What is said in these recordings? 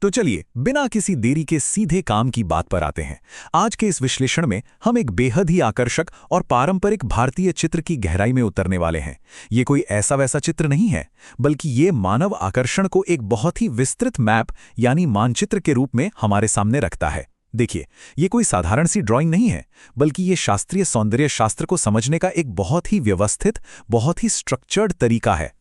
तो चलिए बिना किसी देरी के सीधे काम की बात पर आते हैं। आज के इस विश्लेषण में हम एक बेहद ही आकर्षक और पारंपरिक भारतीय चित्र की गहराई में उतरने वाले हैं। ये कोई ऐसा वैसा चित्र नहीं है, बल्कि ये मानव आकर्षण को एक बहुत ही विस्तृत मैप यानी मानचित्र के रूप में हमारे सामने रखता है। देखिए, ये कोई साधारण सी ड्राइंग नहीं है, बल्कि ये शास्त्रीय सौंदर्य शास्त्र को समझने का एक बहुत ही व्यवस्थित, बहुत ही स्ट्रक्चर्ड तरीका है।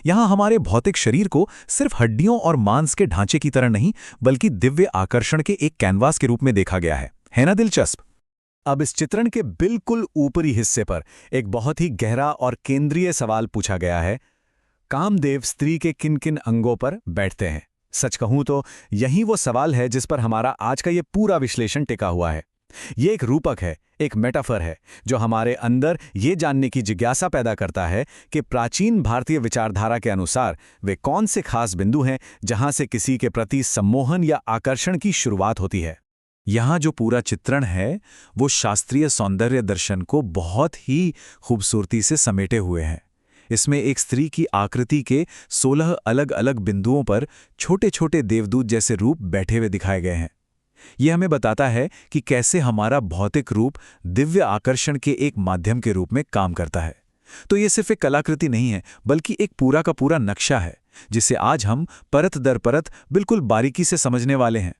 यहाँ हमारे भौतिक शरीर को सिर्फ हड्डियों और मांस के ढांचे की तरह नहीं, बल्कि दिव्य आकर्षण के एक कैनवास के रूप में देखा गया है ना दिलचस्प? अब इस चित्रण के बिल्कुल ऊपरी हिस्से पर एक बहुत ही गहरा और केंद्रीय सवाल पूछा गया है। कामदेव स्त्री के किन किन अंगों पर बैठते हैं? सच कहूं तो यही वो सवाल है जिस पर हमारा आज का ये पूरा विश्लेषण टिका हुआ है। ये एक रूपक है, एक मेटाफर है, जो हमारे अंदर ये जानने की जिज्ञासा पैदा करता है कि प्राचीन भारतीय विचारधारा के अनुसार वे कौन से खास बिंदु हैं जहां से किसी के प्रति सम्मोहन या आकर्षण की शुरुआत होती है। यहाँ जो पूरा चित्रण है वो शास्त्रीय सौंदर्य दर्शन को बहुत ही खूबसूरती से समेटे हुए हैं। इसमें एक स्त्री की आकृति के 16 अलग अलग बिंदुओं पर छोटे छोटे देवदूत जैसे रूप बैठे हुए दिखाए गए हैं। यह हमें बताता है कि कैसे हमारा भौतिक रूप दिव्य आकर्षण के एक माध्यम के रूप में काम करता है। तो यह सिर्फ एक कलाकृति नहीं है, बल्कि एक पूरा का पूरा नक्शा है, जिसे आज हम परत दर परत बिल्कुल बारीकी से समझने वाले हैं।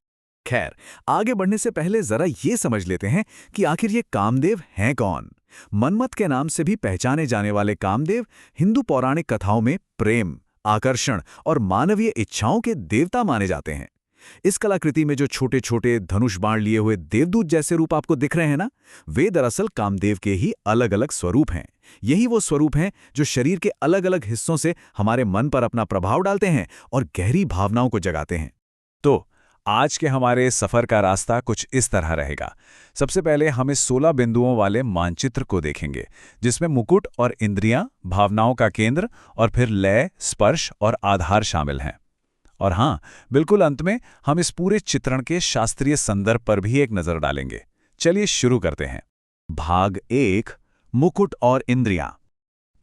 खैर, आगे बढ़ने से पहले जरा ये समझ लेते हैं कि आखिर ये कामदेव हैं कौन। मन्मथ के नाम से भी पहचाने जाने वाले कामदेव हिंदू पौराणिक कथाओं में प्रेम, आकर्षण और मानवीय इच्छाओं के देवता माने जाते हैं। इस कलाकृति में जो छोटे छोटे धनुष बाण लिए हुए देवदूत जैसे रूप आपको दिख रहे हैं ना, वे दरअसल कामदेव के ही अलग अलग स्वरूप हैं। यही वो स्वरूप हैं जो शरीर के अलग अलग हिस्सों से हमारे मन पर अपना प्रभाव डालते हैं और गहरी भावनाओं को जगाते हैं। तो आज के हमारे सफर का रास्ता कुछ इस तरह रहेगा। सबसे पहले हम इस 16 बिंदुओं वाले मानचित्र को देखेंगे, जिसमें मुकुट और इंद्रियां, भावनाओं का केंद्र और फिर लय, स्पर्श और आधार शामिल हैं। और हाँ, बिल्कुल अंत में हम इस पूरे चित्रण के शास्त्रीय संदर्भ पर भी एक नजर डालेंगे। चलिए शुरू करते हैं। भाग 1, मुकुट और इंद्रियां।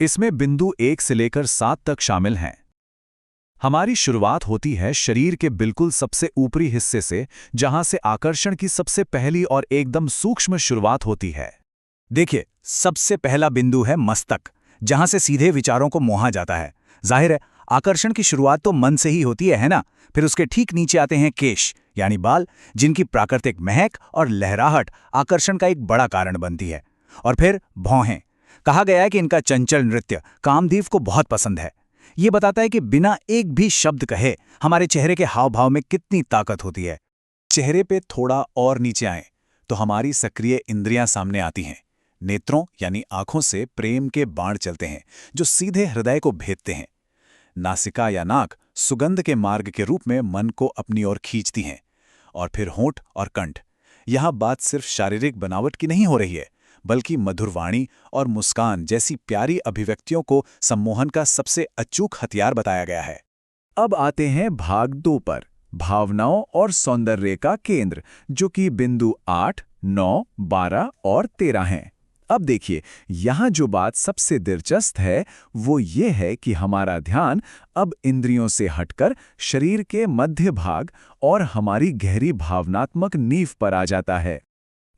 इसमें बिंदु 1 से लेकर 7 तक शामिल हैं। हमारी शुरुआत होती है शरीर के बिल्कुल सबसे ऊपरी हिस्से से, जहां से आकर्षण की सबसे पहली और एकदम सूक्ष्म शुरुआत होती है। देखिए, सबसे पहला बिंदु है मस्तक, जहां से सीधे विचारों को मोहा जाता है। जाहिर है, आकर्षण की शुरुआत तो मन से ही होती है ना? फिर उसके ठीक नीचे आते हैं केश यानी बाल, जिनकी प्राकृतिक महक और लहराहट आकर्षण का एक बड़ा कारण बनती है। और फिर भौहें। कहा गया है कि इनका चंचल नृत्य कामदेव को बहुत पसंद है। ये बताता है कि बिना एक भी शब्द कहे हमारे चेहरे के हाव भाव में कितनी ताकत होती है। चेहरे पे थोड़ा और नीचे आएं तो हमारी सक्रिय इंद्रियां सामने आती हैं। नेत्रों यानी आंखों से प्रेम के बाण चलते हैं, जो सीधे हृदय को भेदते हैं। नासिका या नाक सुगंध के मार्ग के रूप में मन को अपनी ओर खींचती हैं। और फिर होंठ और कंठ। यहां बात सिर्फ शारीरिक बनावट की नहीं हो रही है, बल्कि मधुर वाणी और मुस्कान जैसी प्यारी अभिव्यक्तियों को सम्मोहन का सबसे अचूक हथियार बताया गया है। अब आते हैं भाग 2 पर, भावनाओं और सौंदर्य का केंद्र, जो कि बिंदु 8, 9, 12 और 13 हैं। अब देखिए, यहाँ जो बात सबसे दिलचस्प है वो ये है कि हमारा ध्यान अब इंद्रियों से हटकर शरीर के मध्य भाग और हमारी गहरी भावनात्मक नींव पर आ जाता है।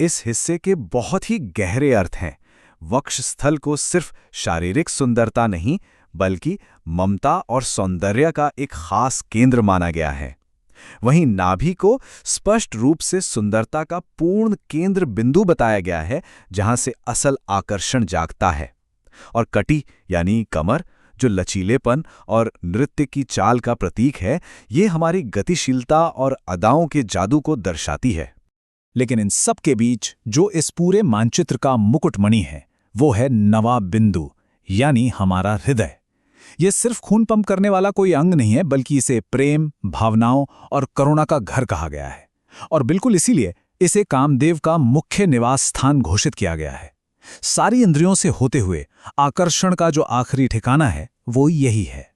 इस हिस्से के बहुत ही गहरे अर्थ हैं। वक्षस्थल को सिर्फ शारीरिक सुंदरता नहीं, बल्कि ममता और सौंदर्य का एक खास केंद्र माना गया है। वहीं नाभि को स्पष्ट रूप से सुंदरता का पूर्ण केंद्र बिंदु बताया गया है, जहां से असल आकर्षण जागता है। और कटी यानी कमर, जो लचीलेपन और नृत्य की चाल का प्रतीक है, ये हमारी गतिशीलता और अदाओं के जादू को दर्शाती है। लेकिन इन सब के बीच जो इस पूरे मानचित्र का मुकुटमणि है, वो है नवा बिंदु, यानी हमारा हृदय। ये सिर्फ खून पंप करने वाला कोई अंग नहीं है, बल्कि इसे प्रेम, भावनाओं और करुणा का घर कहा गया है। और बिल्कुल इसीलिए इसे कामदेव का मुख्य निवास स्थान घोषित किया गया है। सारी इंद्रियों से होते हुए आकर्षण का जो आखिरी ठिकाना है, वो यही है।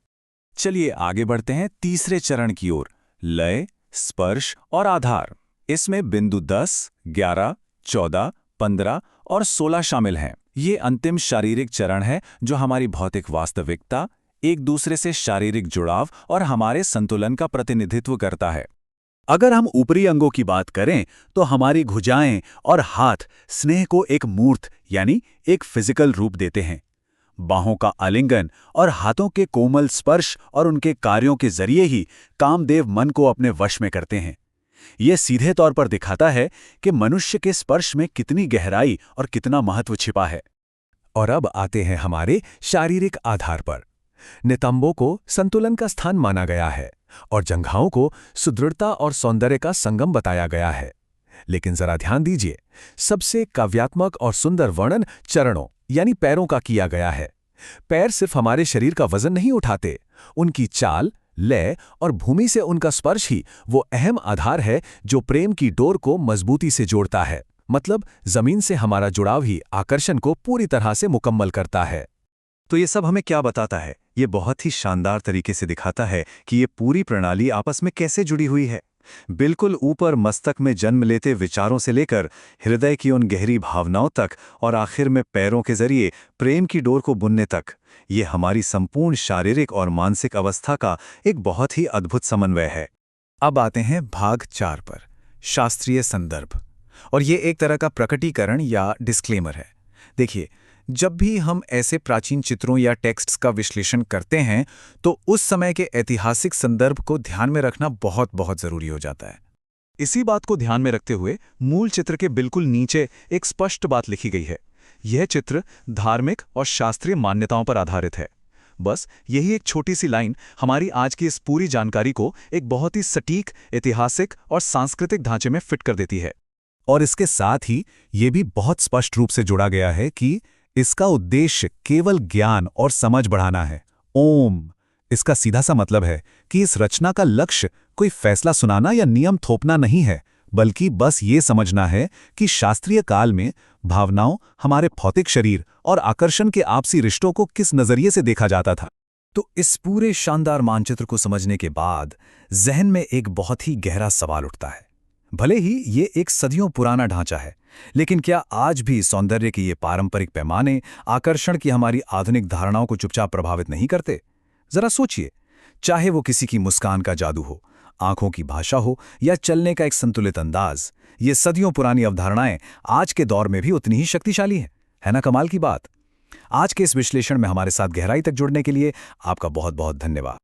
चलिए आगे बढ़ते हैं तीसरे चरण की ओर, लय, स्पर्श और आधार। इसमें बिंदु 10, 11, 14, 15 और 16 शामिल हैं। ये अंतिम शारीरिक चरण है जो हमारी भौतिक वास्तविकता, एक दूसरे से शारीरिक जुड़ाव और हमारे संतुलन का प्रतिनिधित्व करता है। अगर हम ऊपरी अंगों की बात करें तो हमारी भुजाएं और हाथ स्नेह को एक मूर्त यानी एक फिजिकल रूप देते हैं। बाहों का आलिंगन और हाथों के कोमल स्पर्श और उनके कार्यों के जरिए ही कामदेव मन को अपने वश में करते हैं। यह सीधे तौर पर दिखाता है कि मनुष्य के स्पर्श में कितनी गहराई और कितना महत्व छिपा है। और अब आते हैं हमारे शारीरिक आधार पर। नितंबों को संतुलन का स्थान माना गया है और जंघाओं को सुदृढ़ता और सौंदर्य का संगम बताया गया है। लेकिन जरा ध्यान दीजिए, सबसे काव्यात्मक और सुंदर वर्णन चरणों यानी पैरों का किया गया है। पैर सिर्फ हमारे शरीर का वजन नहीं उठाते, उनकी चाल, लय और भूमि से उनका स्पर्श ही वो अहम आधार है जो प्रेम की डोर को मजबूती से जोड़ता है। मतलब जमीन से हमारा जुड़ाव ही आकर्षण को पूरी तरह से मुकम्मल करता है। तो ये सब हमें क्या बताता है? ये बहुत ही शानदार तरीके से दिखाता है कि ये पूरी प्रणाली आपस में कैसे जुड़ी हुई है। बिल्कुल ऊपर मस्तक में जन्म लेते विचारों से लेकर हृदय की उन गहरी भावनाओं तक और आखिर में पैरों के जरिए प्रेम की डोर को बुनने तक, ये हमारी संपूर्ण शारीरिक और मानसिक अवस्था का एक बहुत ही अद्भुत समन्वय है। अब आते हैं भाग 4 पर, शास्त्रीय संदर्भ। और ये एक तरह का प्रकटीकरण या डिस्क्लेमर है। देखिए, जब भी हम ऐसे प्राचीन चित्रों या टेक्स्ट्स का विश्लेषण करते हैं तो उस समय के ऐतिहासिक संदर्भ को ध्यान में रखना बहुत बहुत जरूरी हो जाता है। इसी बात को ध्यान में रखते हुए मूल चित्र के बिल्कुल नीचे एक स्पष्ट बात लिखी गई है। यह चित्र धार्मिक और शास्त्रीय मान्यताओं पर आधारित है। बस यही एक छोटी सी लाइन हमारी आज की इस पूरी जानकारी को एक बहुत ही सटीक ऐतिहासिक और सांस्कृतिक ढांचे में फिट कर देती है। और इसके साथ ही ये भी बहुत स्पष्ट रूप से जोड़ा गया है कि इसका उद्देश्य केवल ज्ञान और समझ बढ़ाना है। ओम, इसका सीधा सा मतलब है कि इस रचना का लक्ष्य कोई फैसला सुनाना या नियम थोपना नहीं है, बल्कि बस ये समझना है कि शास्त्रीय काल में भावनाओं, हमारे भौतिक शरीर और आकर्षण के आपसी रिश्तों को किस नजरिए से देखा जाता था। तो इस पूरे शानदार मानचित्र को समझने के बाद जहन में एक बहुत ही गहरा सवाल उठता है। भले ही ये एक सदियों पुराना ढांचा है, लेकिन क्या आज भी सौंदर्य के ये पारंपरिक पैमाने आकर्षण की हमारी आधुनिक धारणाओं को चुपचाप प्रभावित नहीं करते? जरा सोचिए, चाहे वो किसी की मुस्कान का जादू हो, आंखों की भाषा हो या चलने का एक संतुलित अंदाज, ये सदियों पुरानी अवधारणाएं आज के दौर में भी उतनी ही शक्तिशाली हैं। है ना कमाल की बात? आज के इस विश्लेषण में हमारे साथ गहराई तक जुड़ने के लिए आपका बहुत बहुत धन्यवाद।